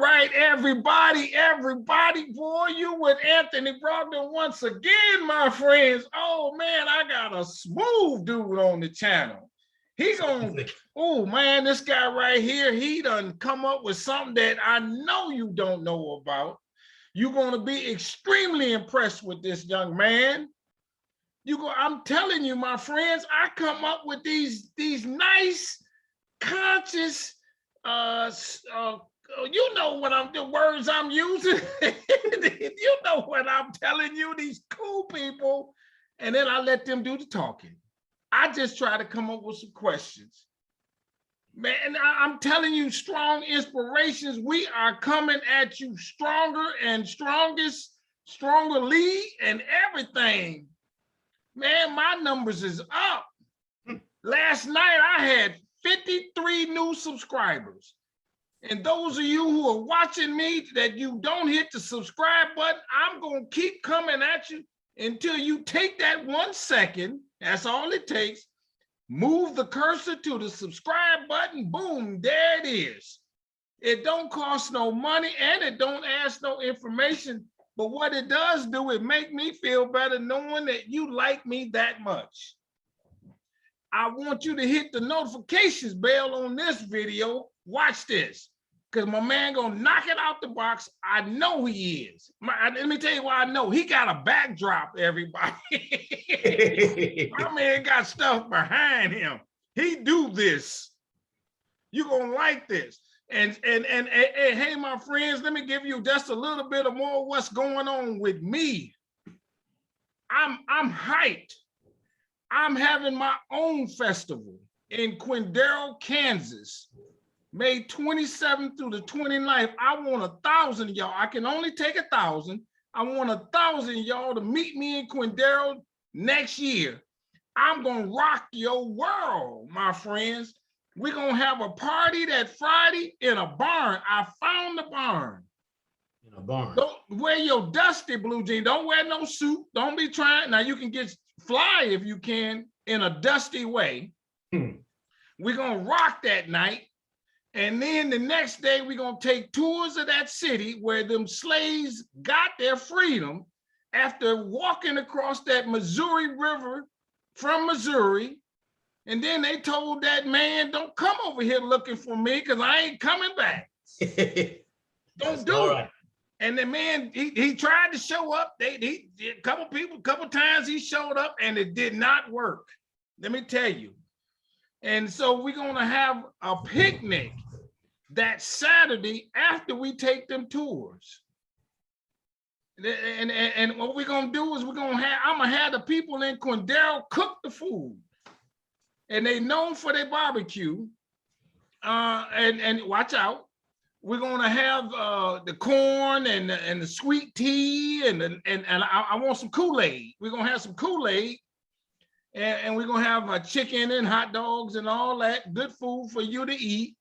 right, everybody, boy, you with Anthony Brogdon once again, my friends. Oh man, I got a smooth dude on the channel. He gonna, oh man, this guy right here, he done come up with something that I know you don't know about. You're gonna be extremely impressed with this young man. I'm telling you, my friends, I come up with these nice, conscious, you know what the words I'm using. You know what I'm telling you, these cool people, and then I let them do the talking. I just try to come up with some questions. Man, I'm telling you, strong inspirations. We are coming at you stronger and strongerly and everything. Man, my numbers is up. Last night I had 53 new subscribers. And those of you who are watching me that you don't hit the subscribe button, I'm going to keep coming at you until you take that 1 second. That's all it takes. Move the cursor to the subscribe button. Boom, there it is. It don't cost no money and it don't ask no information. But what it does do, it make me feel better knowing that you like me that much. I want you to hit the notifications bell on this video. Watch this, because my man gonna knock it out the box. I know he is. Let me tell you why I know. He got a backdrop, everybody. My man got stuff behind him. He do this. You gonna like this. And hey, my friends, let me give you just a little bit of more what's going on with me. I'm hyped. I'm having my own festival in Quindaro, Kansas, May 27th through the 29th. I want 1,000 of y'all. I can only take 1,000. I want 1,000 of y'all to meet me in Quindaro next year. I'm gonna rock your world, my friends. We're gonna have a party that Friday in a barn. I found the barn. In a barn. Don't wear your dusty blue jeans. Don't wear no suit. Don't be trying. Now you can get fly if you can in a dusty way. We're gonna rock that night. And then the next day, we're gonna take tours of that city where them slaves got their freedom after walking across that Missouri River from Missouri. And then they told that man, don't come over here looking for me because I ain't coming back. Don't do it. And the man, he tried to show up. A couple times he showed up and it did not work. Let me tell you. And so we're gonna have a picnic that Saturday after we take them tours. And what we're gonna do is I'm gonna have the people in Quindaro cook the food. And they known for their barbecue. And watch out. We're gonna have the corn and the sweet tea and I want some Kool-Aid. We're gonna have some Kool-Aid, and we're gonna have chicken and hot dogs and all that good food for you to eat.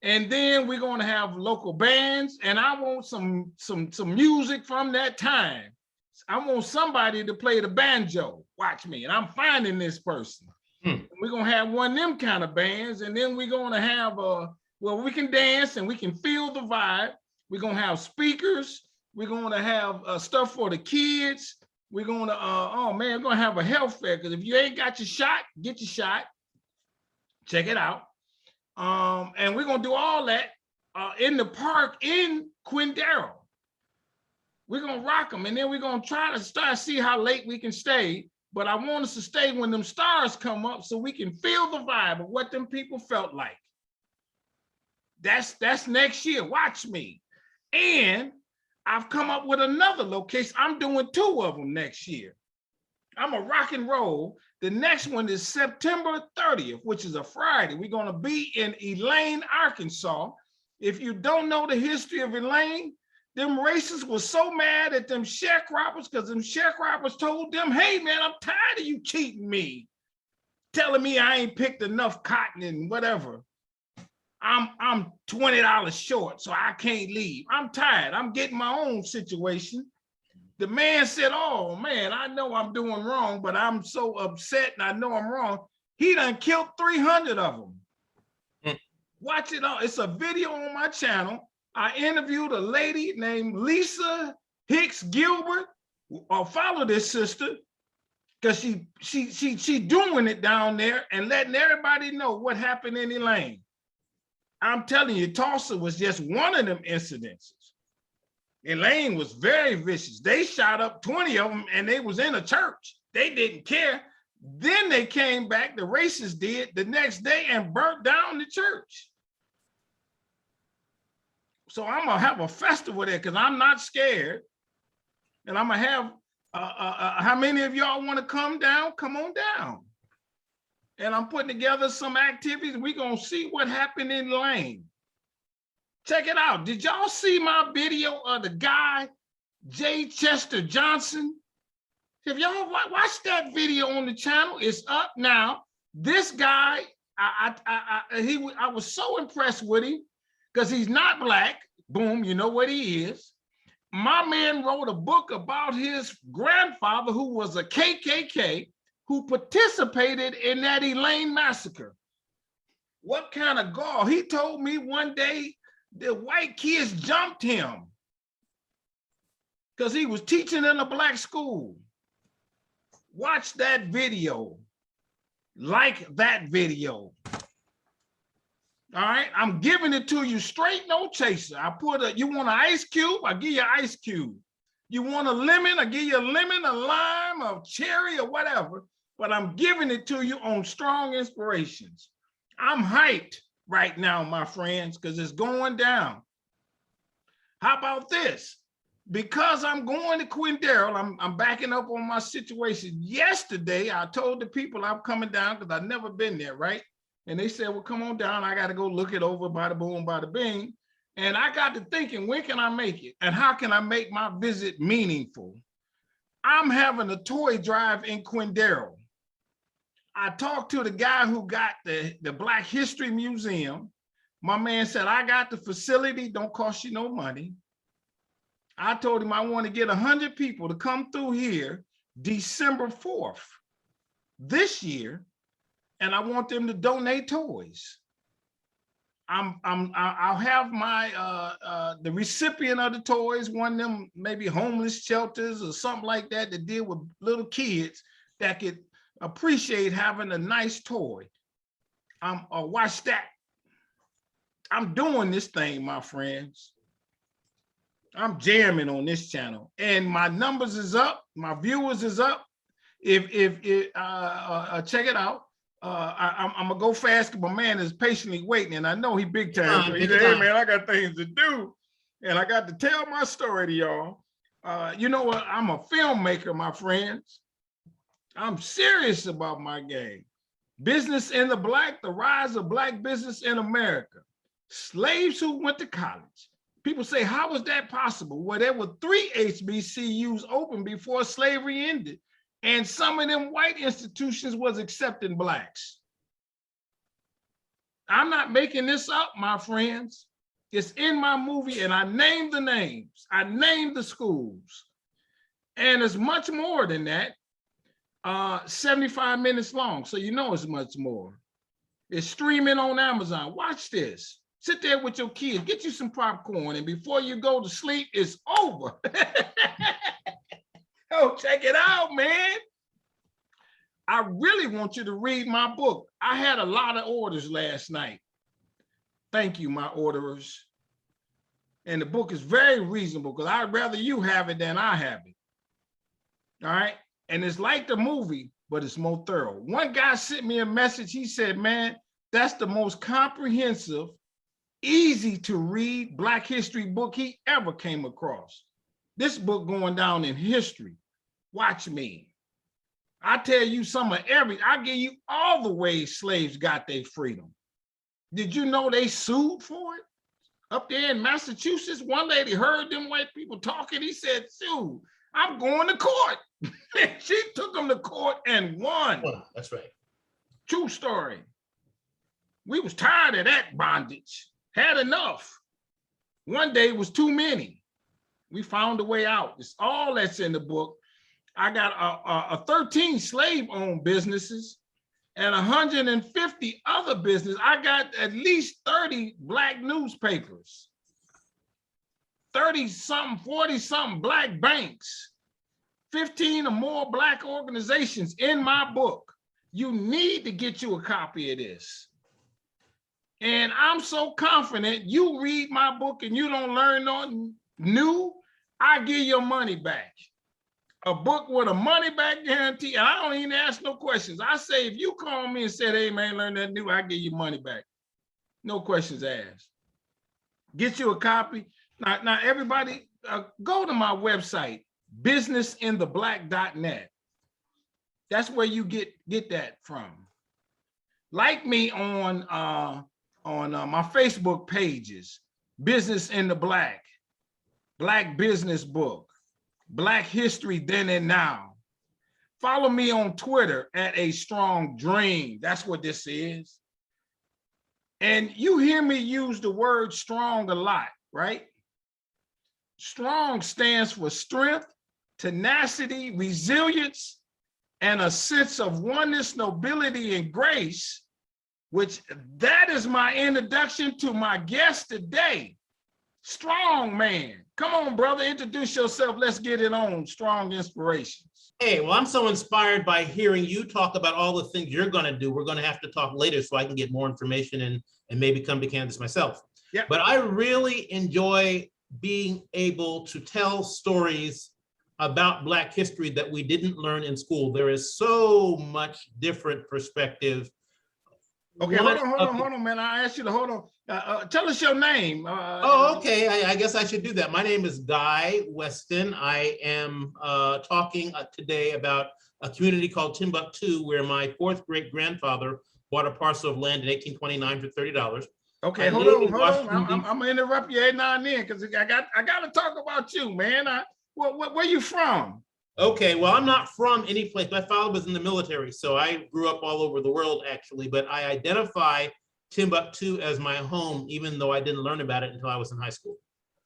And then we're gonna have local bands, and I want some music from that time. I want somebody to play the banjo. Watch me, and I'm finding this person. We're gonna have one of them kind of bands, and then we're gonna have well, we can dance and we can feel the vibe. We're gonna have speakers. We're gonna have stuff for the kids. We're gonna oh man, we're gonna have a health fair, because if you ain't got your shot, get your shot. Check it out. And we're gonna do all that in the park in Quindaro. We're gonna rock them, and then we're gonna try to see how late we can stay. But I want us to stay when them stars come up so we can feel the vibe of what them people felt like. That's next year. Watch me. And I've come up with another location. I'm doing 2 of them next year. I'm a rock and roll. The next one is September 30th, which is a Friday. We're gonna be in Elaine, Arkansas. If you don't know the history of Elaine, them racists were so mad at them sharecroppers because them sharecroppers told them, hey man, I'm tired of you cheating me, telling me I ain't picked enough cotton and whatever. I'm $20 short, so I can't leave. I'm tired. I'm getting my own situation. The man said, oh man, I know I'm doing wrong, but I'm so upset and I know I'm wrong. He done killed 300 of them. Watch it all. It's a video on my channel. I interviewed a lady named Lisa Hicks Gilbert. I'll follow this sister because she doing it down there and letting everybody know what happened in Elaine. I'm telling you, Tulsa was just one of them incidences. Elaine was very vicious. They shot up 20 of them and they was in a church. They didn't care. Then they came back, the racists did, the next day and burnt down the church. So I'm gonna have a festival there because I'm not scared. And I'm gonna have, how many of y'all wanna come down? Come on down. And I'm putting together some activities. We're gonna see what happened in Lane. Check it out. Did y'all see my video of the guy, J. Chester Johnson? If y'all watch that video on the channel, it's up now. This guy, I was so impressed with him because he's not black. Boom, you know what he is. My man wrote a book about his grandfather who was a KKK who participated in that Elaine massacre. What kind of gall? He told me one day the white kids jumped him because he was teaching in a black school. Watch that video. Like that video. All right, I'm giving it to you straight, no chaser. I put a, you want an ice cube? I give you an ice cube. You want a lemon? I give you a lemon, a lime, a cherry, or whatever. But I'm giving it to you on strong inspirations. I'm hyped right now, my friends, because it's going down. How about this? Because I'm going to Quindaro, I'm backing up on my situation. Yesterday, I told the people I'm coming down because I've never been there, right? And they said, well, come on down. I got to go look it over, bada boom, bada bing. And I got to thinking, when can I make it? And how can I make my visit meaningful? I'm having a toy drive in Quindaro. I talked to the guy who got the Black History Museum. My man said, I got the facility, don't cost you no money. I told him I want to get 100 people to come through here December 4th this year, and I want them to donate toys. I'll have my the recipient of the toys, one of them maybe homeless shelters or something like that to deal with little kids that could appreciate having a nice toy. Watch that. I'm doing this thing, my friends. I'm jamming on this channel, and my numbers is up. My viewers is up. If check it out. I'm gonna go fast because my man is patiently waiting, and I know he big time. So he said, hey man, I got things to do, and I got to tell my story to y'all. You know what? I'm a filmmaker, my friends. I'm serious about my game. Business in the Black, the rise of Black business in America. Slaves who went to college. People say, how was that possible? Well, there were 3 HBCUs open before slavery ended, and some of them white institutions was accepting Blacks. I'm not making this up, my friends. It's in my movie, and I named the names. I named the schools. And it's much more than that. 75 minutes long, so you know it's much more. It's streaming on Amazon. Watch this. Sit there with your kids, get you some popcorn, and before you go to sleep, it's over. Oh, check it out, man. I really want you to read my book. I had a lot of orders last night. Thank you, my orderers. And the book is very reasonable because I'd rather you have it than I have it. All right. And it's like the movie, but it's more thorough. One guy sent me a message. He said, man, that's the most comprehensive, easy to read Black history book he ever came across. This book going down in history. Watch me. I tell you some of I give you all the ways slaves got their freedom. Did you know they sued for it? Up there in Massachusetts, one lady heard them white people talking. He said, sue, I'm going to court. She took them to court and won. That's right. True story. We was tired of that bondage. Had enough. One day was too many. We found a way out. It's all that's in the book. I got 13 slave-owned businesses and 150 other businesses. I got at least 30 Black newspapers. 30-something, 40-something Black banks, 15 or more Black organizations in my book. You need to get you a copy of this. And I'm so confident you read my book and you don't learn nothing new, I give your money back. A book with a money back guarantee, and I don't even ask no questions. I say, if you call me and said, hey man, learn that new, I give you money back. No questions asked. Get you a copy. Now everybody, go to my website, businessintheblack.net. That's where you get that from. Like me on my Facebook pages, Business in the Black, Black Business Book, Black History Then and Now. Follow me on Twitter at A Strong Dream. That's what this is. And you hear me use the word strong a lot, right? Strong stands for strength, tenacity, resilience, and a sense of oneness, nobility, and grace, which that is my introduction to my guest today. Strong man. Come on, brother, introduce yourself. Let's get it on. Strong Inspirations. Hey, well, I'm so inspired by hearing you talk about all the things you're going to do. We're going to have to talk later so I can get more information and maybe come to Kansas myself. Yep. But I really enjoy being able to tell stories about Black history that we didn't learn in school. There is so much different perspective. Okay, hold on, man. I asked you to hold on. Tell us your name. Okay. I guess I should do that. My name is Guy Weston. I am talking today about a community called Timbucktoo, where my fourth great grandfather bought a parcel of land in 1829 for $30. Okay, hold on. I'm gonna interrupt you every now and then because I got to talk about you, man. Where you from? Okay, well, I'm not from any place. My father was in the military, so I grew up all over the world, actually. But I identify Timbuktu as my home, even though I didn't learn about it until I was in high school.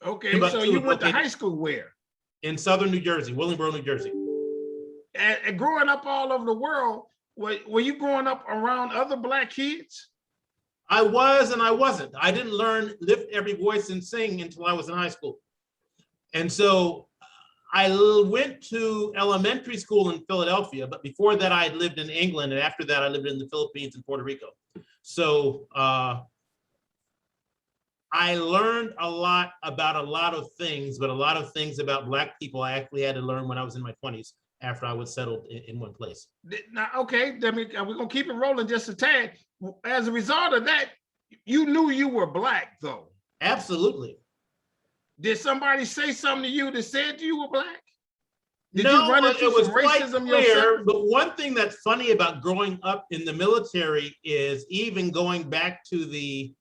Okay, Timbuktu so you went to high school where? In southern New Jersey, Willingboro, New Jersey. And growing up all over the world, were you growing up around other Black kids? I was and I wasn't. I didn't learn lift every voice and sing until I was in high school. And so I went to elementary school in Philadelphia, but before that I had lived in England, and after that I lived in the Philippines and Puerto Rico. So I learned a lot about a lot of things, but a lot of things about Black people I actually had to learn when I was in my 20s after I was settled in one place. Now, okay, we're gonna keep it rolling just a tad. As a result of that, you knew you were Black though. Absolutely. Did somebody say something to you that said you were Black? Did no, you run into it was some quite racism clear, yourself? but one thing that's funny about growing up in the military is even going back to the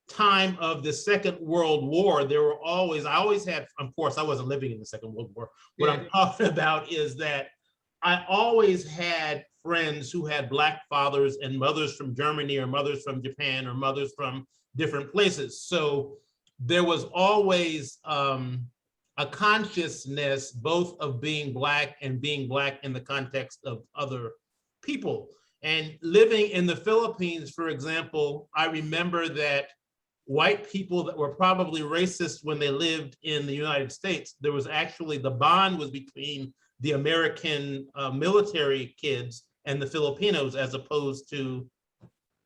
time of the Second World War, there were always, I always had, of course, I wasn't living in the Second World War. What I'm talking about is that I always had friends who had Black fathers and mothers from Germany or mothers from Japan or mothers from different places. So there was always a consciousness both of being Black and being Black in the context of other people. And living in the Philippines, for example, I remember that white people that were probably racist when they lived in the United States, there was actually, the bond was between the American military kids and the Filipinos, as opposed to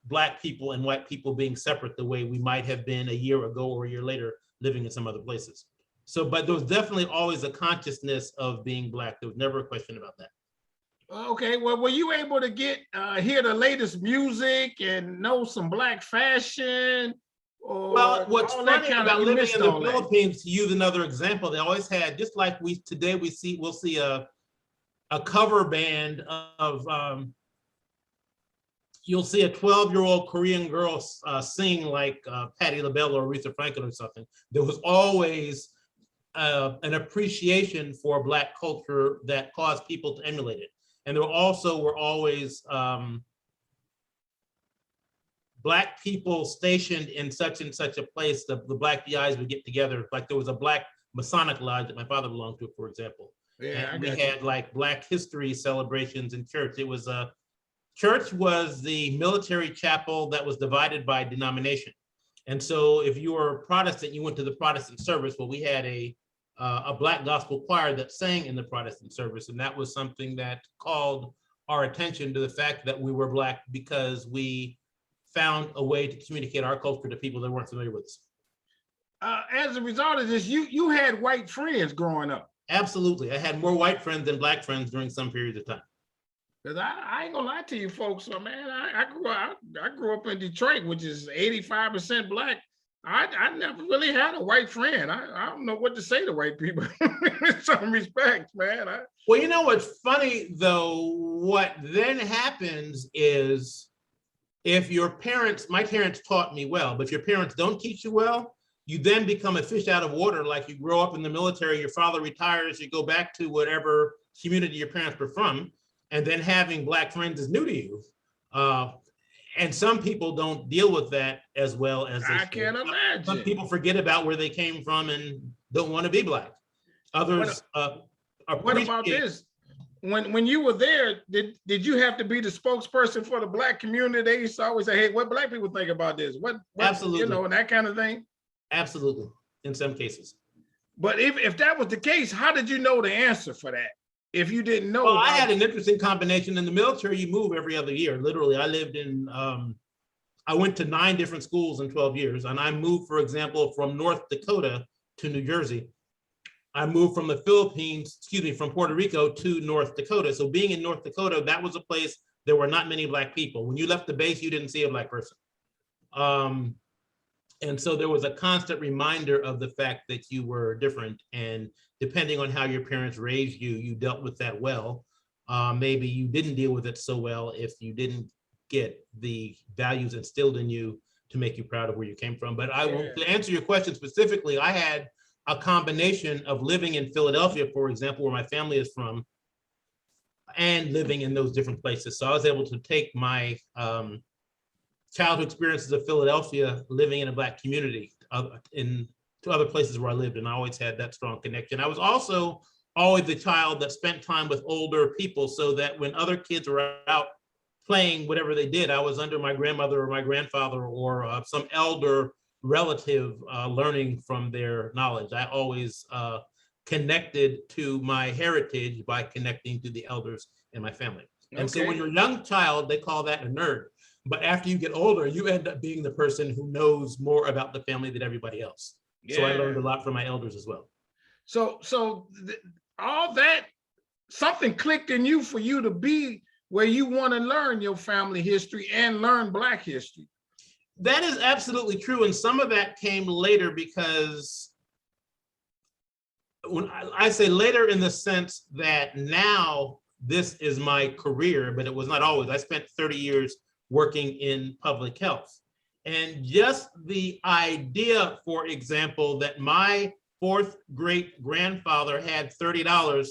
Black people and white people being separate the way we might have been a year ago or a year later living in some other places. So, but there was definitely always a consciousness of being Black. There was never a question about that. Okay, well, were you able to hear the latest music and know some Black fashion? Well, what's funny about living in the Philippines, to use another example, they always had, just like today we'll see a cover band of, you'll see a 12-year-old Korean girl sing like Patti LaBelle or Aretha Franklin or something. There was always an appreciation for Black culture that caused people to emulate it. And there also were always Black people stationed in such and such a place. The Black DIs would get together. Like there was a Black Masonic lodge that my father belonged to, for example. Yeah, and we had like Black history celebrations in church. It was church was the military chapel that was divided by denomination. And so if you were Protestant, you went to the Protestant service. Well, we had a Black gospel choir that sang in the Protestant service. And that was something that called our attention to the fact that we were Black, because we found a way to communicate our culture to people that weren't familiar with us. As a result of this, you had white friends growing up. Absolutely. I had more white friends than Black friends during some periods of time. Because I ain't gonna lie to you folks, so man, I grew up in Detroit, which is 85% Black. I never really had a white friend. I don't know what to say to white people in some respects, man. Well, you know what's funny though, what then happens is if your parents, my parents taught me well, but if your parents don't teach you well, you then become a fish out of water. Like you grow up in the military, your father retires, you go back to whatever community your parents were from, and then having Black friends is new to you. And some people don't deal with that as well as I can't imagine. Some people forget about where they came from and don't want to be Black. Others what about this? When you were there, did you have to be the spokesperson for the Black community? They used to always say, hey, what Black people think about this? What Absolutely. You know, and that kind of thing? Absolutely, in some cases. But if that was the case, how did you know the answer for that? If you didn't know? Well, I had an interesting combination. In the military, you move every other year. Literally, I lived in, I went to 9 different schools in 12 years. And I moved, for example, from North Dakota to New Jersey. I moved from the Philippines, from Puerto Rico to North Dakota. So being in North Dakota, that was a place there were not many Black people. When you left the base, you didn't see a Black person. And so there was a constant reminder of the fact that you were different, and depending on how your parents raised you, you dealt with that well. Maybe you didn't deal with it so well if you didn't get the values instilled in you to make you proud of where you came from. But to answer your question specifically, I had a combination of living in Philadelphia, for example, where my family is from, and living in those different places. So I was able to take my childhood experiences of Philadelphia, living in a Black community, to other places where I lived, and I always had that strong connection. I was also always the child that spent time with older people, so that when other kids were out playing whatever they did, I was under my grandmother or my grandfather or some elder relative learning from their knowledge. I always connected to my heritage by connecting to the elders in my family. Okay. And so when you're a young child, they call that a nerd. But after you get older, you end up being the person who knows more about the family than everybody else. Yeah. So I learned a lot from my elders as well. So all that, something clicked in you for you to be where you want to learn your family history and learn Black history. That is absolutely true. And some of that came later, because when I say later in the sense that now this is my career, but it was not always. I spent 30 years working in public health. And just the idea, for example, that my 4th great grandfather had $30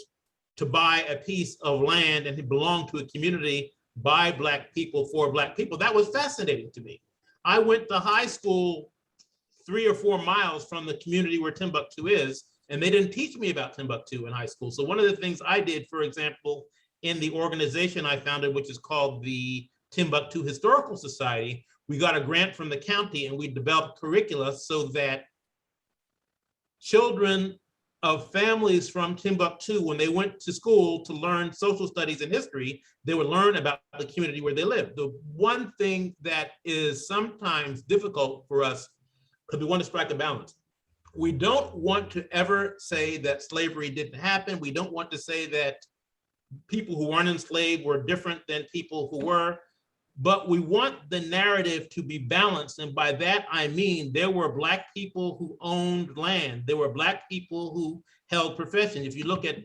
to buy a piece of land and it belonged to a community by Black people for Black people, that was fascinating to me. I went to high school 3 or 4 miles from the community where Timbucktoo is, and they didn't teach me about Timbucktoo in high school. So one of the things I did, for example, in the organization I founded, which is called the Timbucktoo Historical Society, we got a grant from the county and we developed curricula so that children of families from Timbucktoo, when they went to school to learn social studies and history, they would learn about the community where they live. The one thing that is sometimes difficult for us, because we want to strike a balance. We don't want to ever say that slavery didn't happen. We don't want to say that people who weren't enslaved were different than people who were. But we want the narrative to be balanced. And by that, I mean, there were Black people who owned land. There were Black people who held profession. If you look at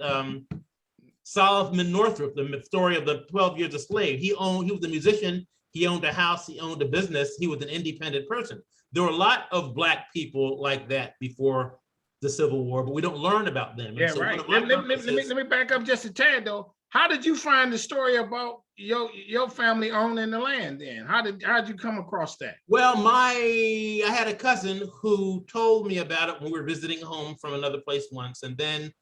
Solomon Northrop, the story of the 12 years a slave, he was a musician, he owned a house, he owned a business, he was an independent person. There were a lot of Black people like that before the Civil War, but we don't learn about them. Yeah, so right. Let me back up just a tad though. How did you find the story about your family owning the land then? How did you come across that? Well, I had a cousin who told me about it when we were visiting home from another place once. And then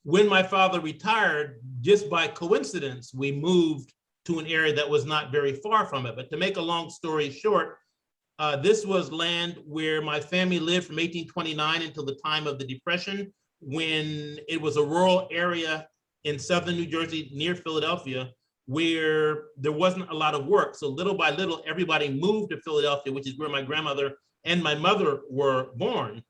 when my father retired, just by coincidence, we moved to an area that was not very far from it. But to make a long story short, This was land where my family lived from 1829 until the time of the Depression, when it was a rural area in southern New Jersey near Philadelphia, where there wasn't a lot of work. So little by little, everybody moved to Philadelphia, which is where my grandmother and my mother were born.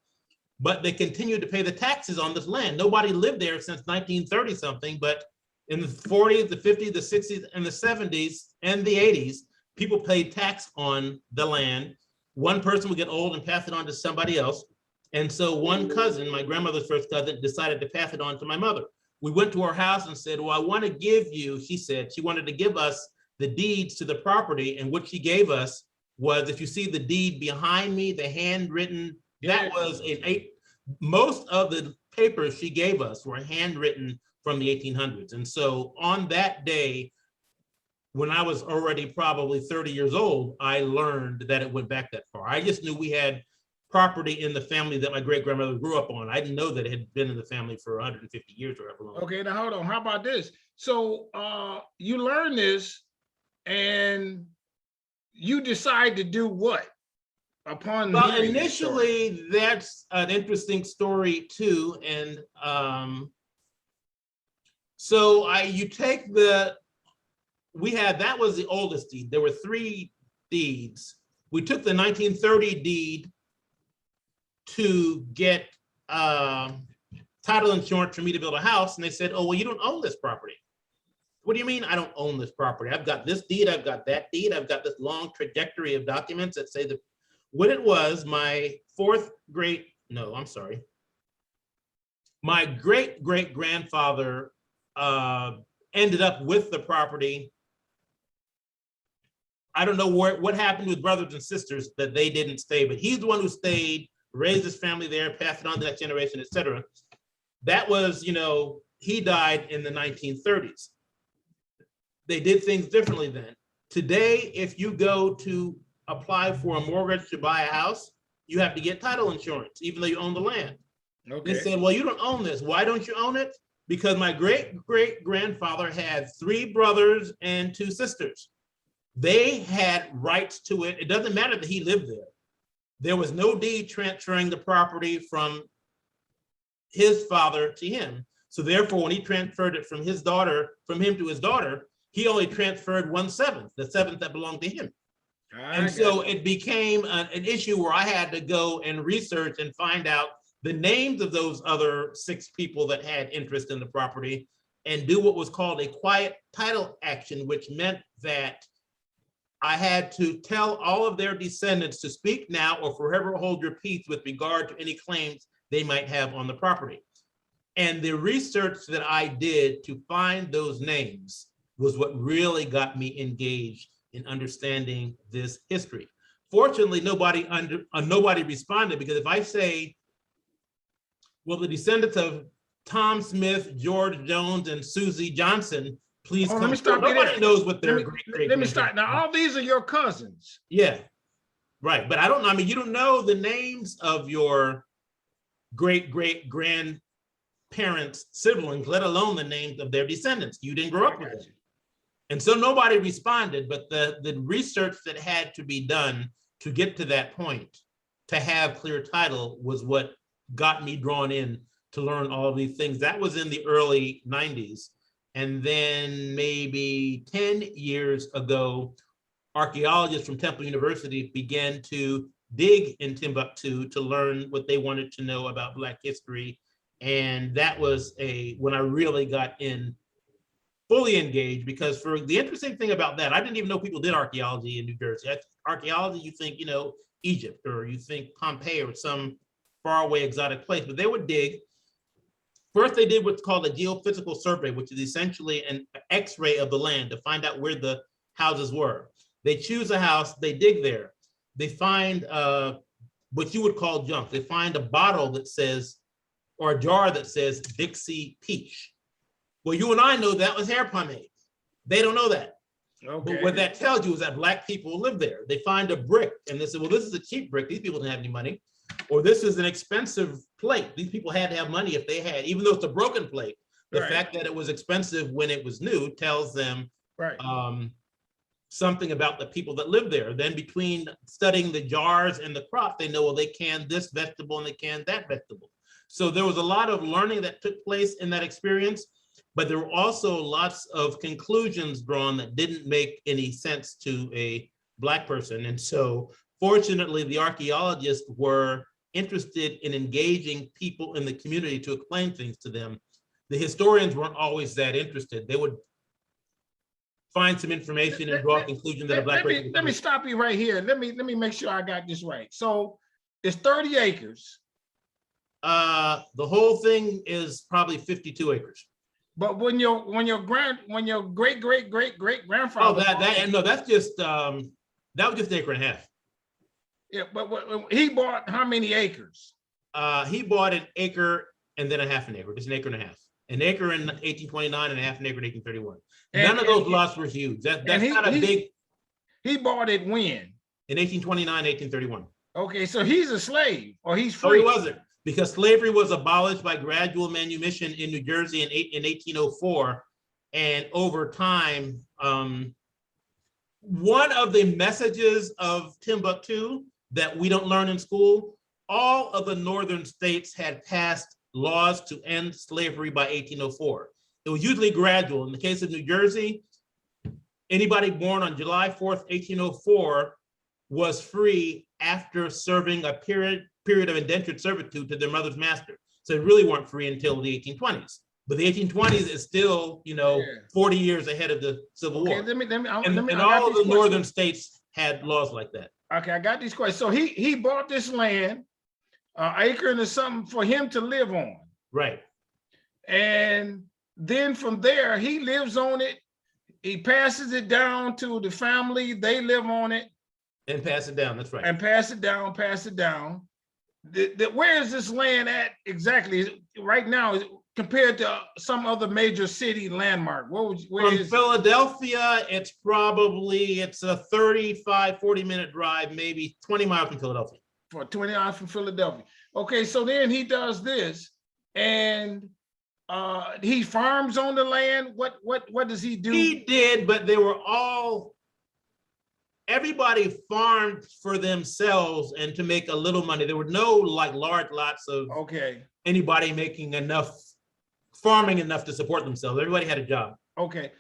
But they continued to pay the taxes on this land. Nobody lived there since 1930 something, but in the 40s, the 50s, the 60s, and the 70s, and the 80s, people paid tax on the land. One person would get old and pass it on to somebody else. And so one cousin, my grandmother's first cousin, decided to pass it on to my mother. We went to her house and said, well, I want to give you, she said, she wanted to give us the deeds to the property. And what she gave us was, if you see the deed behind me, the handwritten, that was most of the papers she gave us were handwritten from the 1800s. And so on that day, when I was already probably 30 years old, I learned that it went back that far. I just knew we had property in the family that my great grandmother grew up on. I didn't know that it had been in the family for 150 years or however long. Okay, now hold on. How about this? So you learn this and you decide to do what? Upon well, initially, that's an interesting story too. And so you take that was the oldest deed. There were 3 deeds. We took the 1930 deed to get title insurance for me to build a house. And they said, oh, well, you don't own this property. What do you mean I don't own this property? I've got this deed, I've got that deed, I've got this long trajectory of documents that say that what it was, my my great-great-grandfather ended up with the property. I don't know what happened with brothers and sisters that they didn't stay, but he's the one who stayed, raised his family there, passed it on to that generation, etc. That was, he died in the 1930s. They did things differently then. Today, if you go to apply for a mortgage to buy a house, you have to get title insurance, even though you own the land. Okay. They said, well, you don't own this. Why don't you own it? Because my great-great-grandfather had 3 brothers and 2 sisters. They had rights to it. It doesn't matter that he lived there. There was no deed transferring the property from his father to him. So therefore, when he transferred it from him to his daughter, he only transferred 1/7, the 7th that belonged to him. And so it became an issue where I had to go and research and find out the names of those other 6 people that had interest in the property and do what was called a quiet title action, which meant that I had to tell all of their descendants to speak now or forever hold your peace with regard to any claims they might have on the property. And the research that I did to find those names was what really got me engaged in understanding this history. Fortunately, nobody responded, because if I say, well, the descendants of Tom Smith, George Jones, and Susie Johnson, please come. Let me stop. Nobody knows what their great. Let me start. Now, all these are your cousins. Yeah, right. But you don't know the names of your great-great-grandparents' siblings, let alone the names of their descendants. You didn't grow up with them. And so nobody responded, but the research that had to be done to get to that point, to have clear title, was what got me drawn in to learn all of these things. That was in the early 90s. And then maybe 10 years ago, archaeologists from Temple University began to dig in Timbucktoo to learn what they wanted to know about Black history. And that was when I really got in fully engaged, because for the interesting thing about that, I didn't even know people did archaeology in New Jersey. Archaeology, you think, Egypt, or you think Pompeii or some faraway exotic place, but they would dig. First, they did what's called a geophysical survey, which is essentially an X-ray of the land to find out where the houses were. They choose a house, they dig there. They find what you would call junk. They find a bottle that says, or a jar that says Dixie Peach. Well, you and I know that was hair pomade. They don't know that. Okay. But what that tells you is that Black people live there. They find a brick and they say, well, this is a cheap brick. These people didn't have any money. Or this is an expensive plate. These people had to have money if they had, even though it's a broken plate. The fact that it was expensive when it was new tells them something about the people that live there. Then between studying the jars and the crop, they know, well, they canned this vegetable and they canned that vegetable. So there was a lot of learning that took place in that experience, but there were also lots of conclusions drawn that didn't make any sense to a Black person. And so fortunately, the archaeologists were interested in engaging people in the community to explain things to them. The historians weren't always that interested. They would find some information and draw a conclusion that a Black person. Let me stop you right here. Let me make sure I got this right. So it's 30 acres. The whole thing is probably 52 acres. But when your great grandfather. Oh, that's just that was just an acre and a half. Yeah, but he bought how many acres? He bought an acre and then a half an acre, just an acre and a half. An acre in 1829 and a half an acre in 1831. None of those lots were huge. That's not a big. He bought it when? In 1829, 1831. Okay, so he's a slave, or he's free. No, he wasn't, because slavery was abolished by gradual manumission in New Jersey in 1804. And over time, one of the messages of Timbucktoo that we don't learn in school, all of the northern states had passed laws to end slavery by 1804. It was usually gradual. In the case of New Jersey, anybody born on July 4th, 1804 was free after serving a period of indentured servitude to their mother's master. So they really weren't free until the 1820s. But the 1820s is still, 40 years ahead of the Civil War. And all of the northern states had laws like that. Okay, I got these questions. So he bought this land, acre and something for him to live on. Right. And then from there, he lives on it. He passes it down to the family. They live on it. And pass it down, that's right. And pass it down. Where is this land at exactly right now compared to some other major city landmark? From Philadelphia, it's a 35, 40-minute drive, maybe 20 miles from Philadelphia. For 20 miles from Philadelphia. Okay, so then he does this, and he farms on the land. What does he do? He did, but everybody farmed for themselves and to make a little money. There were no large lots of anybody making farming enough to support themselves. Everybody had a job. Okay.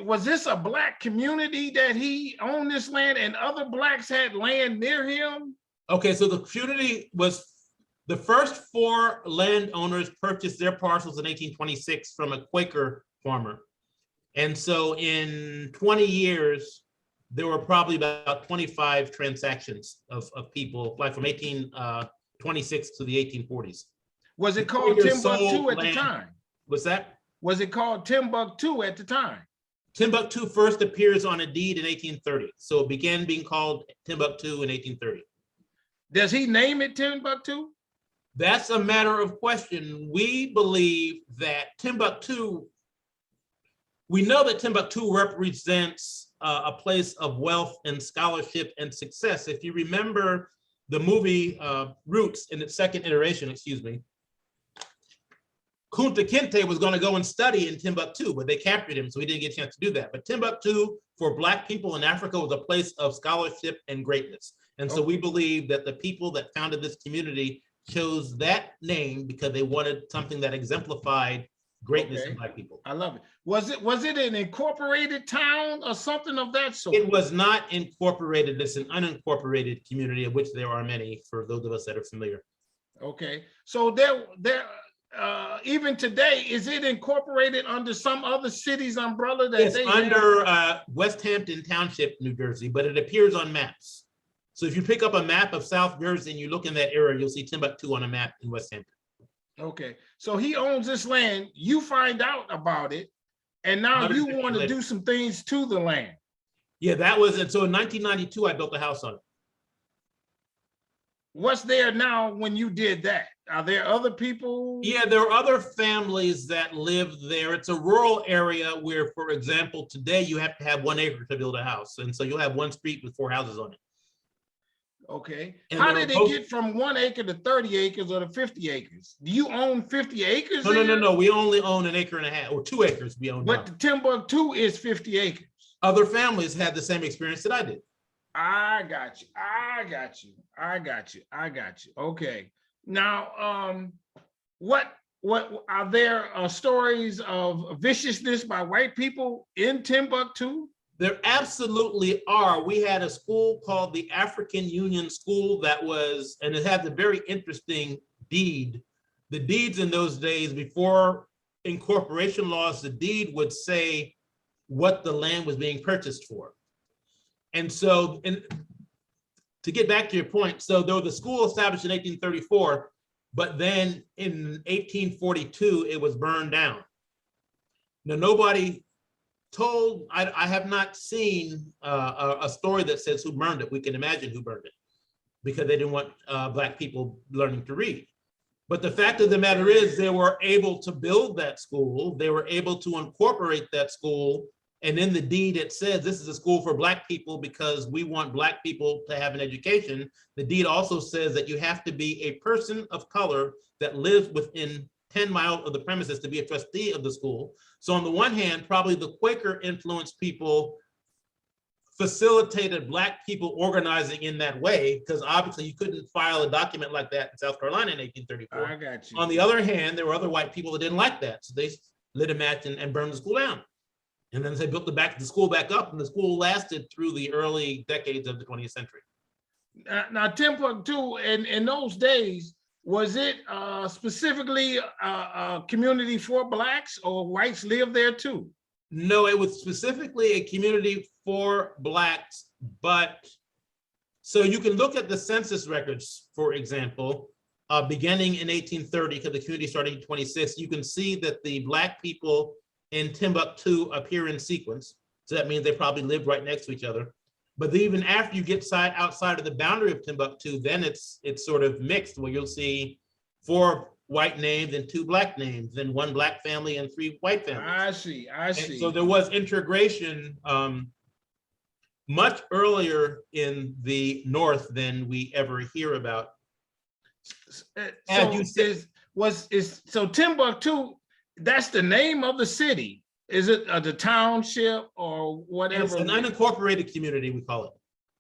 Was this a Black community that he owned this land and other Blacks had land near him? Okay, so the community was, the first 4 landowners purchased their parcels in 1826 from a Quaker farmer. And so in 20 years, there were probably about 25 transactions of people, like from 1826 to the 1840s. Was it called Timbucktoo at the time? What's that? Was it called Timbucktoo at the time? Timbucktoo first appears on a deed in 1830. So it began being called Timbucktoo in 1830. Does he name it Timbucktoo? That's a matter of question. We believe that Timbucktoo, we know that Timbucktoo represents a place of wealth and scholarship and success. If you remember the movie Roots in its second iteration, Kunta Kinte was going to go and study in Timbucktoo, but they captured him, so he didn't get a chance to do that. But Timbucktoo for Black people in Africa was a place of scholarship and greatness. And so we believe that the people that founded this community chose that name because they wanted something that exemplified greatness in Black people. I love it. Was it an incorporated town or something of that sort? It was not incorporated. It's an unincorporated community, of which there are many, for those of us that are familiar. Okay, so there even today, is it incorporated under some other city's umbrella? It's under West Hampton Township, New Jersey, but it appears on maps. So if you pick up a map of South Jersey and you look in that area, you'll see Timbucktoo on a map in West Hampton. Okay, so he owns this land, you find out about it, and now you want to do some things to the land. Yeah, that was it. So in 1992, I built a house on it. What's there now when you did that? Are there other people? Yeah, there are other families that live there. It's a rural area where, for example, today you have to have 1 acre to build a house. And so you'll have one street with 4 houses on it. Okay. And how did it get from 1 acre to 30 acres or to 50 acres? Do you own 50 acres? No. We only own 1.5 acres or 2 acres we own. But the Timbucktoo is 50 acres. other families had the same experience that I did. I got you. I got you. I got you. I got you. Okay. Now, what are there stories of viciousness by white people in Timbuktu? There absolutely are. We had a school called the African Union School that was, and it had a very interesting deed. The deeds in those days, before incorporation laws, the deed would say what the land was being purchased for. And so, and to get back to your point, so though the school established in 1834, but then in 1842, it was burned down. Now, nobody told, I have not seen a story that says who burned it. We can imagine who burned it because they didn't want Black people learning to read. But the fact of the matter is they were able to build that school. They were able to incorporate that school. And in the deed, it says this is a school for Black people because we want Black people to have an education. The deed also says that you have to be a person of color that lives within 10 miles of the premises to be a trustee of the school. So on the one hand, probably the Quaker influenced people facilitated Black people organizing in that way, because obviously you couldn't file a document like that in South Carolina in 1834. I got you. On the other hand, there were other white people that didn't like that. So they lit a match and burned the school down. And then they built the school back up, and the school lasted through the early decades of the 20th century. Now, Timbuktu, in those days, was it specifically a community for Blacks, or whites lived there too? No, it was specifically a community for Blacks, but so you can look at the census records, for example, beginning in 1830, because the community started in 26, you can see that the Black people in Timbuktu appear in sequence. So that means they probably lived right next to each other. But even after you get outside of the boundary of Timbuktu, then it's sort of mixed, where you'll see 4 white names and 2 Black names, and 1 Black family and 3 white families. I see, I see. And so there was integration much earlier in the North than we ever hear about. So Timbuktu, that's the name of the city. Is it the township or whatever? It's an unincorporated community, we call it.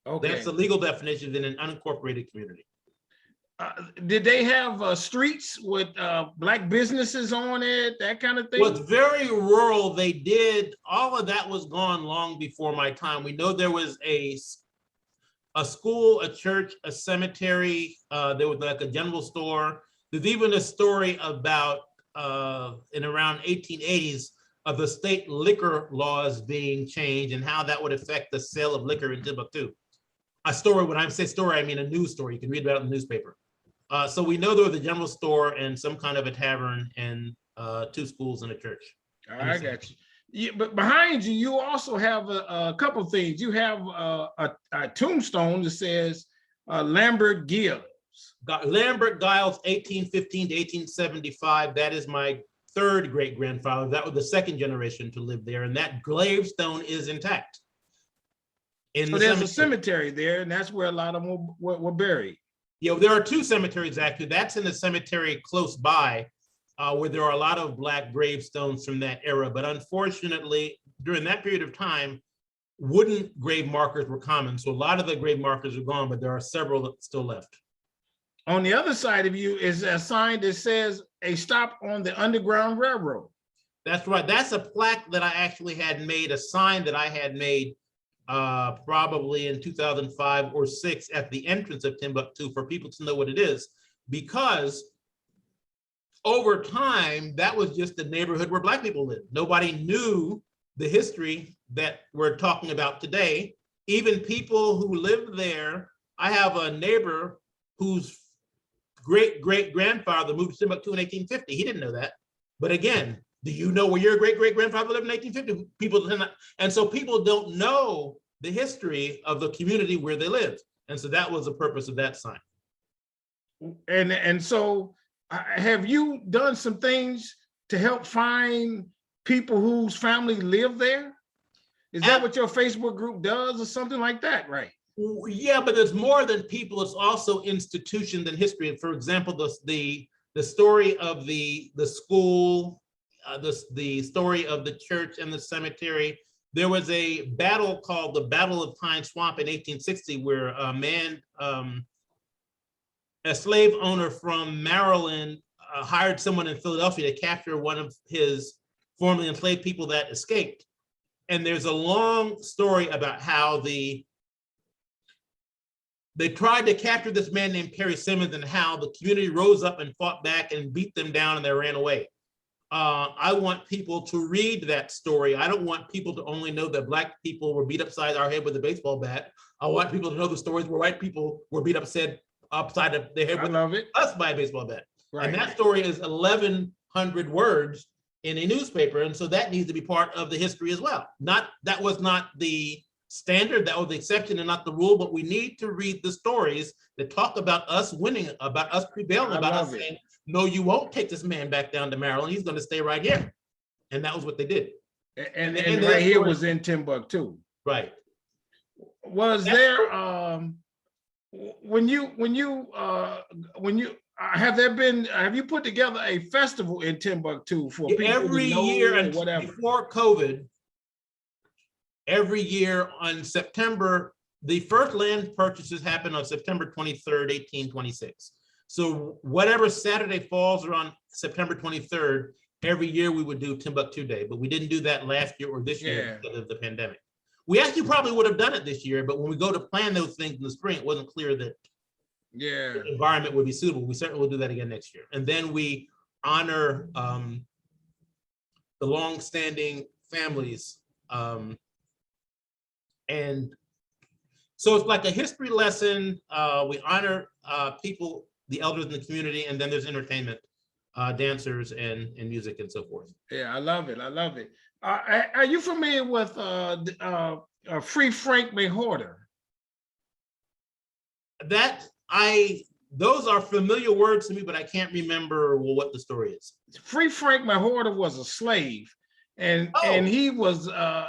Okay. That's the legal definition in an unincorporated community. Did they have streets with Black businesses on it, that kind of thing? Well, it's very rural. They did, all of that was gone long before my time. We know there was a school, a church, a cemetery. There was like a general store. There's even a story about in around 1880s of the state liquor laws being changed and how that would affect the sale of liquor in Timbuktu. A story, when I say story, I mean a news story. You can read about it in the newspaper. So we know there was a general store and some kind of a tavern and 2 schools and a church. I got you. Yeah, but behind you, you also have a couple of things. You have a tombstone that says Lambert Giles. Lambert Giles, 1815 to 1875. That is my 3rd great-grandfather. That was the 2nd generation to live there, and that gravestone is intact. So there's a cemetery there, and that's where a lot of them were buried. Yeah, there are 2 cemeteries actually. That's in the cemetery close by, where there are a lot of Black gravestones from that era. But unfortunately, during that period of time, wooden grave markers were common. So a lot of the grave markers are gone, but there are several that still left. On the other side of you is a sign that says a stop on the Underground Railroad. That's right. That's a plaque that I actually had made, a sign that I had made probably in 2005 or 6 at the entrance of Timbuktu for people to know what it is, because over time, that was just the neighborhood where Black people lived. Nobody knew the history that we're talking about today. Even people who lived there, I have a neighbor whose great-great-grandfather moved to Timbucktoo in 1850. He didn't know that. But again, do you know where your great-great-grandfather lived in 1850? People did not, and so people don't know the history of the community where they lived. And so that was the purpose of that sign. And so have you done some things to help find people whose family live there? Is that what your Facebook group does or something like that, right? Yeah, but there's more than people. It's also institutions and history. For example, the story of the school, the story of the church and the cemetery, there was a battle called the Battle of Pine Swamp in 1860, where a man, a slave owner from Maryland, hired someone in Philadelphia to capture one of his formerly enslaved people that escaped. And there's a long story about how they tried to capture this man named Perry Simmons, and how the community rose up and fought back and beat them down, and they ran away. I want people to read that story. I don't want people to only know that Black people were beat upside our head with a baseball bat. I want people to know the stories where white people were beat upside of their head with us by a baseball bat. Right. And that story is 1,100 words in a newspaper, and so that needs to be part of the history as well. That was not the standard, that was the exception and not the rule, but we need to read the stories that talk about us winning, about us prevailing, about us saying, no, you won't take this man back down to Maryland. He's going to stay right here. And that was what they did. And right here was in Timbucktoo. Right. Was there have you put together a festival in Timbuktu for people every year and whatever before COVID? Every year on September, the first land purchases happen on September 23rd, 1826. So whatever Saturday falls around September 23rd, every year we would do Timbucktoo Day, but we didn't do that last year or this year because of the pandemic. We actually probably would have done it this year, but when we go to plan those things in the spring, it wasn't clear that the environment would be suitable. We certainly will do that again next year. And then we honor the long-standing families. And so it's like a history lesson. We honor people, the elders in the community, and then there's entertainment, dancers and music and so forth. Yeah, I love it. I love it. Are you familiar with Free Frank McHorter? Those are familiar words to me, but I can't remember what the story is. Free Frank McHorter was a slave, and he was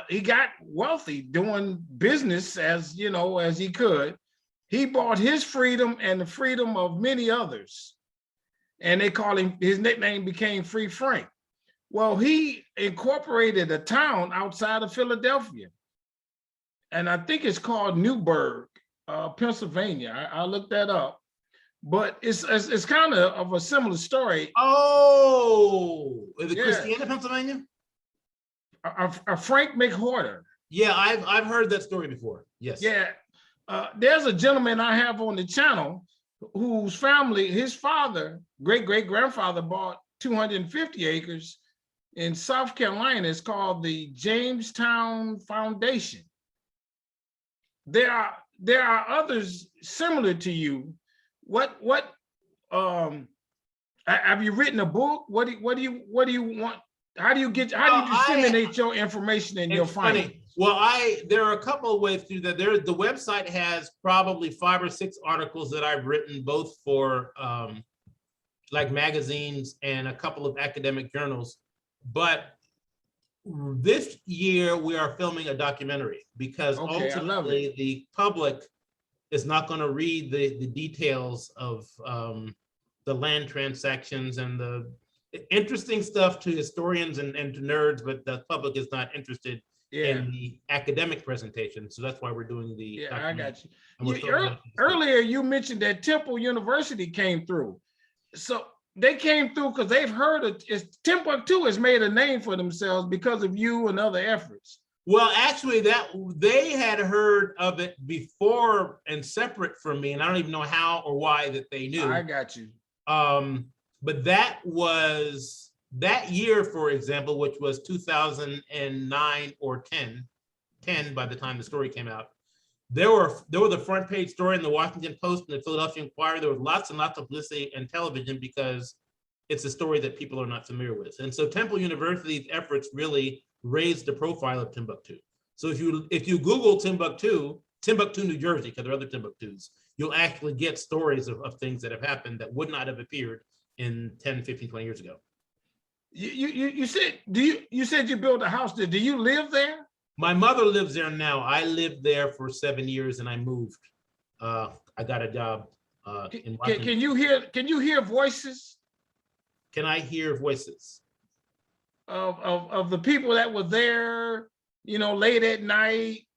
he got wealthy doing business as he could. He bought his freedom and the freedom of many others, and they call him, his nickname became Free Frank. Well, he incorporated a town outside of Philadelphia, and I think it's called Newburgh, Pennsylvania. I looked that up, but it's kind of a similar story. Oh, is it Christiana, Pennsylvania? A Frank McHorter. Yeah, I've heard that story before. Yes. Yeah, there's a gentleman I have on the channel whose family, his father, great-great-grandfather, bought 250 acres in South Carolina. It's called the Jamestown Foundation. There are others similar to you. What have you written a book? What do you want? How do you disseminate your information and your findings? Well, there are a couple of ways to do that. The website has probably 5 or 6 articles that I've written, both for like magazines and a couple of academic journals. But this year we are filming a documentary because ultimately the public is not going to read the details of the land transactions and the interesting stuff to historians and to nerds, but the public is not interested in the academic presentation. So that's why we're doing the I got you. Earlier you mentioned that Temple University came through. So they came through because they've heard of Timbuktu has made a name for themselves because of you and other efforts. Well, actually, they had heard of it before and separate from me, and I don't even know how or why that they knew. I got you. But that was that year, for example, which was 2009 or 10 by the time the story came out. There were the front page story in the Washington Post and the Philadelphia Inquirer. There was lots and lots of publicity and television because it's a story that people are not familiar with. And so Temple University's efforts really raised the profile of Timbuktu. So if you Google Timbuktu, New Jersey, because there are other Timbuktus, you'll actually get stories of things that have happened that would not have appeared in 10, 15, 20 years ago. You said you built a house there. Do you live there? My mother lives there now. I lived there for 7 years and I moved. I got a job in Washington. Can you hear voices? Can I hear voices? Of the people that were there you know, late at night,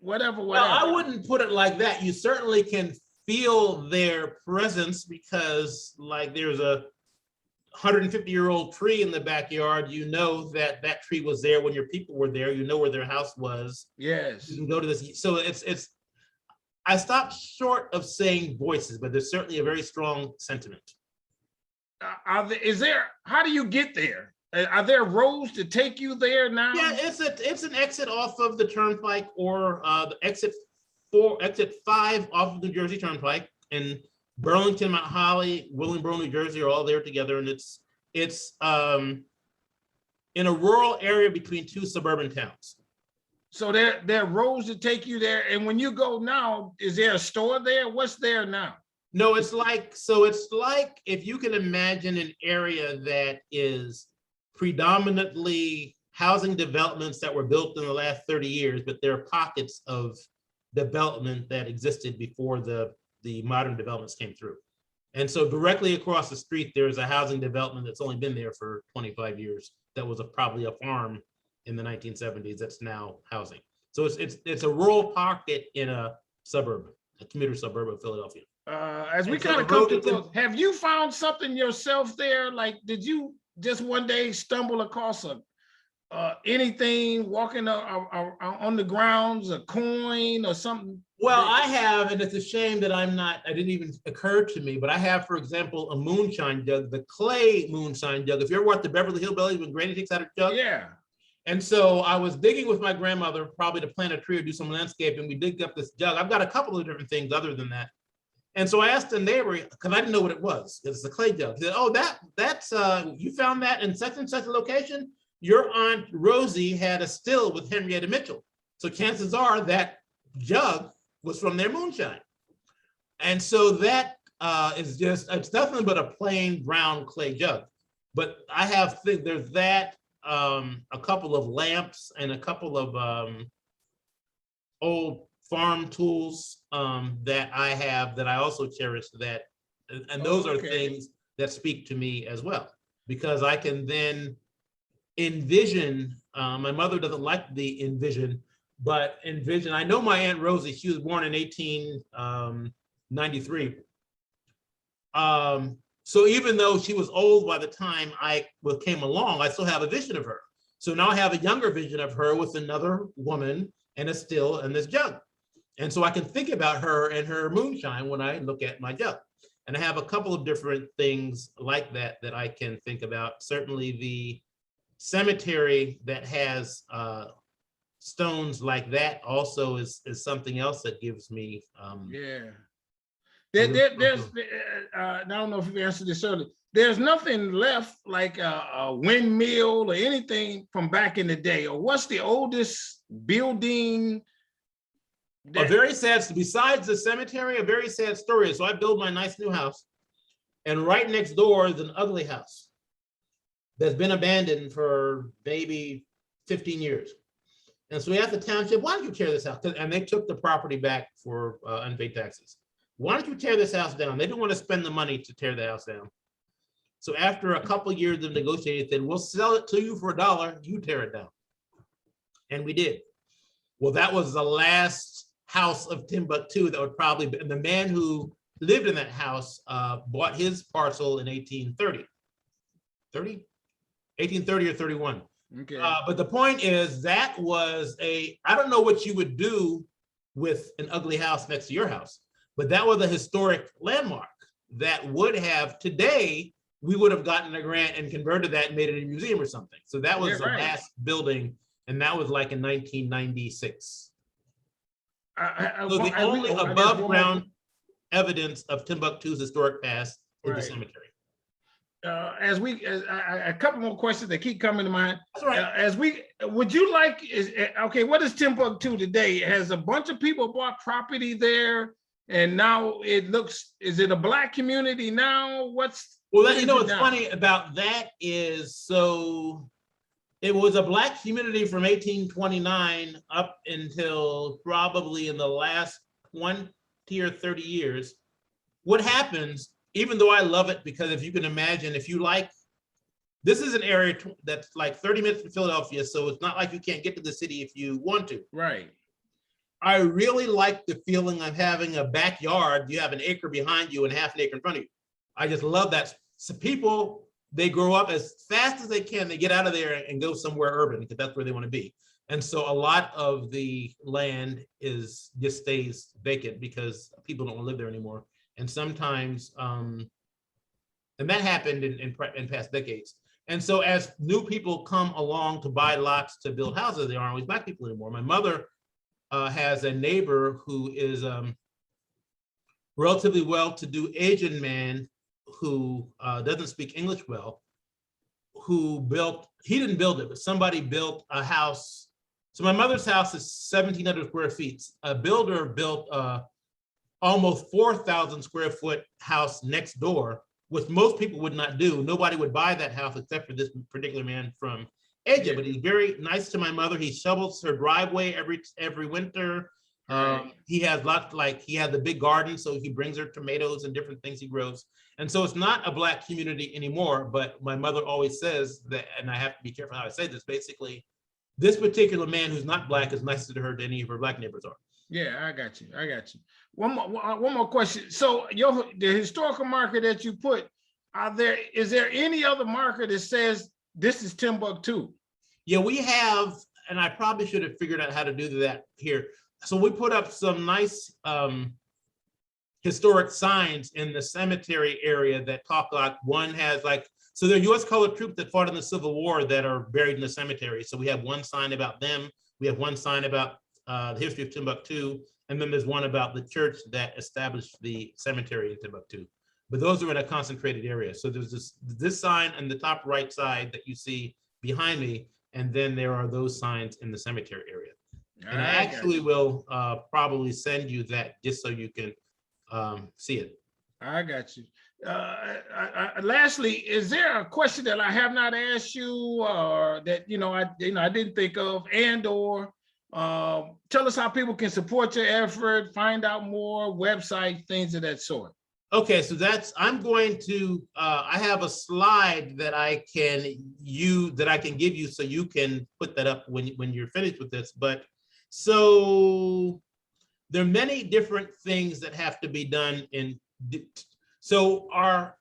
whatever. Well, I wouldn't put it like that. You certainly can feel their presence because, like, there's a 150-year-old tree in the backyard. You know that that tree was there when your people were there. You know where their house was. Yes. You can go to this. So it's. I stopped short of saying voices, but there's certainly a very strong sentiment. How do you get there? Are there roads to take you there now? Yeah, it's an exit off of the turnpike, or the exit 5 off of the New Jersey Turnpike, and Burlington, Mount Holly, Willingboro, New Jersey are all there together, and it's in a rural area between 2 suburban towns. So there are roads to take you there, and when you go now, is there a store there? What's there now? No, it's like if you can imagine an area that is predominantly housing developments that were built in the last 30 years, but there are pockets of development that existed before the modern developments came through. And so directly across the street, there's a housing development that's only been there for 25 years. That was probably a farm in the 1970s that's now housing. So it's a rural pocket in a commuter suburb of Philadelphia. As we kind of come to close, have you found something yourself there? Like, did you just one day stumble across anything walking on the grounds, a coin or something? Well, I have, and it's a shame that it didn't even occur to me, but I have, for example, a moonshine jug, the clay moonshine jug. If you ever watched the Beverly Hillbillies when Granny takes out a jug? Yeah. And so I was digging with my grandmother, probably to plant a tree or do some landscaping. We digged up this jug. I've got a couple of different things other than that. And so I asked the neighbor, because I didn't know what it was. It's a clay jug. He said, "Oh, that's you found that in such and such a location? Your Aunt Rosie had a still with Henrietta Mitchell. So chances are that jug was from their moonshine." And so that it's nothing but a plain brown clay jug. But I have there's that, a couple of lamps and a couple of old farm tools that I have that I also cherish, and those are things that speak to me as well, because I can then envision, my mother doesn't like the envision, but envision, I know my Aunt Rosie, she was born in 1893. So even though she was old by the time I came along, I still have a vision of her. So now I have a younger vision of her with another woman and a still and this jug. And so I can think about her and her moonshine when I look at my jug. And I have a couple of different things like that I can think about. Certainly the cemetery that has stones like that also is something else that gives me. There's I don't know if you answered this earlier. There's nothing left like a windmill or anything from back in the day. Or what's the oldest building? A very sad, besides the cemetery, a very sad story. So I built my nice new house, and right next door is an ugly house that's been abandoned for maybe 15 years. And so we asked the township, "Why don't you tear this house?" And they took the property back for unpaid taxes. "Why don't you tear this house down?" They didn't want to spend the money to tear the house down. So after a couple of years of negotiating, they said, "We'll sell it to you for $1, you tear it down." And we did. Well, that was the last house of Timbucktoo that would probably be, and the man who lived in that house bought his parcel in 1830 or 31. Okay. But the point is, that was I don't know what you would do with an ugly house next to your house, but that was a historic landmark that would have, today, we would have gotten a grant and converted that and made it a museum or something. So that was the last building, and that was like in 1996. So the only above ground evidence of Timbucktoo's historic past is the cemetery. A couple more questions that keep coming to mind. That's right. What is Timbucktoo today? Has a bunch of people bought property there, and now is it a Black community now? What's funny about that is, so it was a Black community from 1829 up until probably in the last 20 or 30 years. What happens, even though I love it, because if you can imagine, if you like This is an area that's like 30 minutes from Philadelphia, so it's not like you can't get to the city if you want to. Right. I really like the feeling of having a backyard. You have an acre behind you and half an acre in front of you. I just love that. So people, they grow up as fast as they can. They get out of there and go somewhere urban because that's where they want to be. And so a lot of the land just stays vacant because people don't want to live there anymore. And sometimes, and that happened in past decades. And so as new people come along to buy lots to build houses, they aren't always Black people anymore. My mother has a neighbor who is relatively well-to-do Asian man who doesn't speak English well, he didn't build it, but somebody built a house. So my mother's house is 1,700 square feet. A builder built almost 4,000 square foot house next door, which most people would not do. Nobody would buy that house except for this particular man from Asia, but he's very nice to my mother. He shovels her driveway every winter. He has lots, he has a big garden, so he brings her tomatoes and different things he grows. And so it's not a Black community anymore, but my mother always says that, and I have to be careful how I say this, basically, this particular man who's not Black is nicer to her than any of her Black neighbors are. Yeah, I got you. One more question. So the historical marker that you put, is there any other marker that says this is Timbucktoo? Yeah, we have, and I probably should have figured out how to do that here. So we put up some nice historic signs in the cemetery area that talk one has so there are US colored troops that fought in the Civil War that are buried in the cemetery. So we have one sign about them. We have one sign about the history of Timbucktoo. And then there's one about the church that established the cemetery in Timbucktoo. But those are in a concentrated area. So there's this sign on the top right side that you see behind me. And then there are those signs in the cemetery area. And I actually will probably send you that just so you can see it. I got you. Lastly, is there a question that I have not asked you, or that I didn't think of, or tell us how people can support your effort, find out more, website, things of that sort? Okay, so I'm going to, I have a slide that I can give you so you can put that up when you're finished with this. But so there are many different things that have to be done so our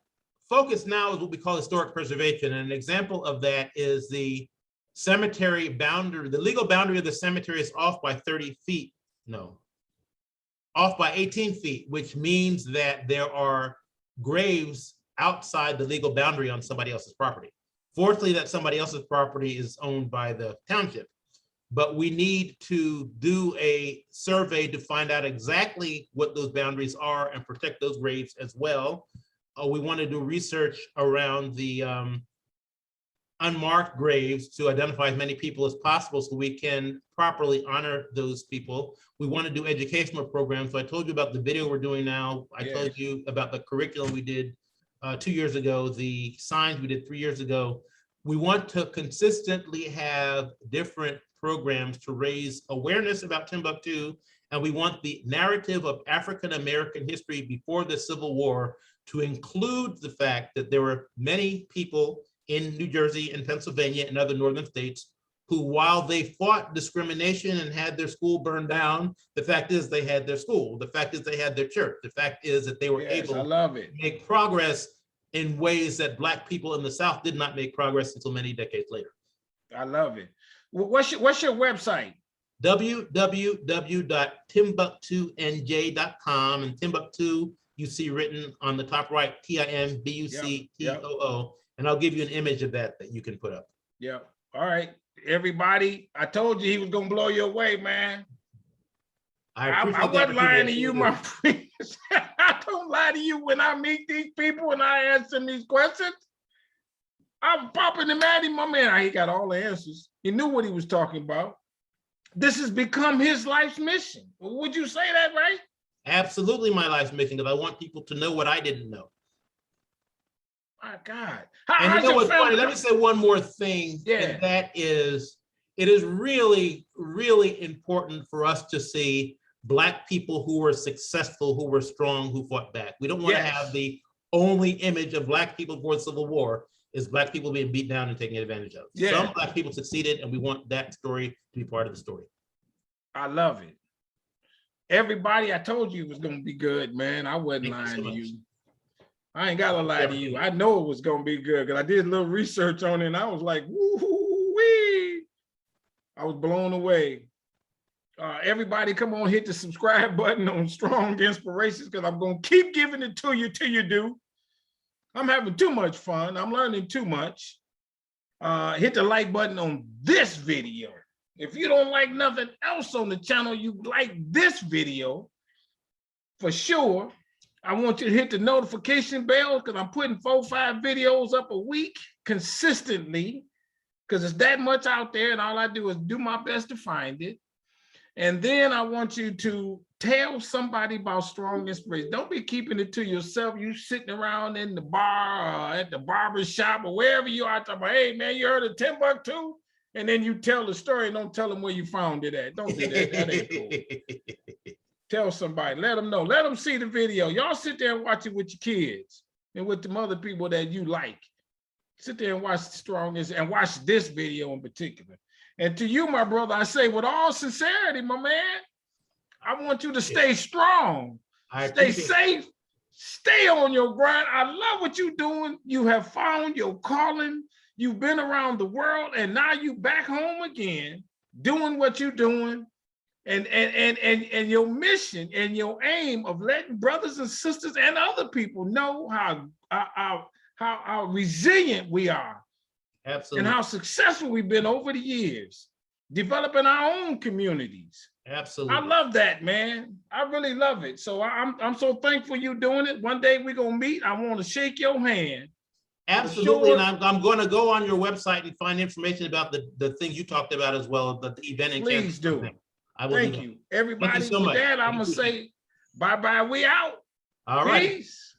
focus now is what we call historic preservation. And an example of that is the cemetery boundary. The legal boundary of the cemetery is off by 30 feet. No, off by 18 feet, which means that there are graves outside the legal boundary on somebody else's property. Fortunately, that somebody else's property is owned by the township, but we need to do a survey to find out exactly what those boundaries are and protect those graves as well. We want to do research around the unmarked graves to identify as many people as possible so we can properly honor those people. We want to do educational programs. So I told you about the video we're doing now. I told you about the curriculum we did 2 years ago, the signs we did 3 years ago. We want to consistently have different programs to raise awareness about Timbucktoo, and we want the narrative of African-American history before the Civil War to include the fact that there were many people in New Jersey and Pennsylvania and other northern states who, while they fought discrimination and had their school burned down, the fact is they had their school. The fact is they had their church. The fact is that they were able to make progress in ways that Black people in the South did not make progress until many decades later. I love it. What's your website? www.timbucktoo.nj.com, and Timbucktoo you see written on the top right, Timbucktoo, and I'll give you an image of that you can put up. Yeah. All right, everybody. I told you he was gonna blow you away, man. I wasn't lying to you, my friends. I don't lie to you when I meet these people and I ask them these questions. I'm popping them at him, my man. He got all the answers. He knew what he was talking about. This has become his life's mission. Would you say that, right? Absolutely my life's mission, because I want people to know what I didn't know. My God. And you know what's funny? Let me say one more thing. Yeah. And that is, it is really, really important for us to see Black people who were successful, who were strong, who fought back. We don't want to have the only image of Black people before the Civil War. is Black people being beat down and taken advantage of. Yeah. Some Black people succeeded, and we want that story to be part of the story. I love it. Everybody, I told you it was going to be good, man. I wasn't lying to you. I ain't got to lie to you. I know it was going to be good because I did a little research on it, and I was like, woo-wee. I was blown away. Everybody, come on, hit the subscribe button on Strong Inspirations because I'm going to keep giving it to you till you do. I'm having too much fun. I'm learning too much. Hit the like button on this video. If you don't like nothing else on the channel, you like this video, for sure. I want you to hit the notification bell because I'm putting 4 or 5 videos up a week consistently because it's that much out there, and all I do is do my best to find it. And then I want you to tell somebody about Strong Inspiration. Don't be keeping it to yourself. You sitting around in the bar or at the barber shop or wherever you are talking about, hey man, you heard of Timbucktoo? And then you tell the story and don't tell them where you found it at. Don't do that. That ain't cool. Tell somebody, let them know. Let them see the video. Y'all sit there and watch it with your kids and with the other people that you like. Sit there and watch the Strongest and watch this video in particular. And to you, my brother, I say with all sincerity, my man, I want you to stay strong, stay safe, stay on your grind. I love what you're doing. You have found your calling. You've been around the world, and now you back home again, doing what you're doing, and your mission and your aim of letting brothers and sisters and other people know how resilient we are. Absolutely. And how successful we've been over the years, developing our own communities. Absolutely. I love that, man. I really love it. So I'm so thankful you doing it. One day we're gonna meet. I want to shake your hand. Absolutely, sure. And I'm going to go on your website and find information about the things you talked about as well, the event. And please do. I will. Thank you, everybody. Thank you so with much. that, I'm gonna say bye-bye. We out. All right. Peace.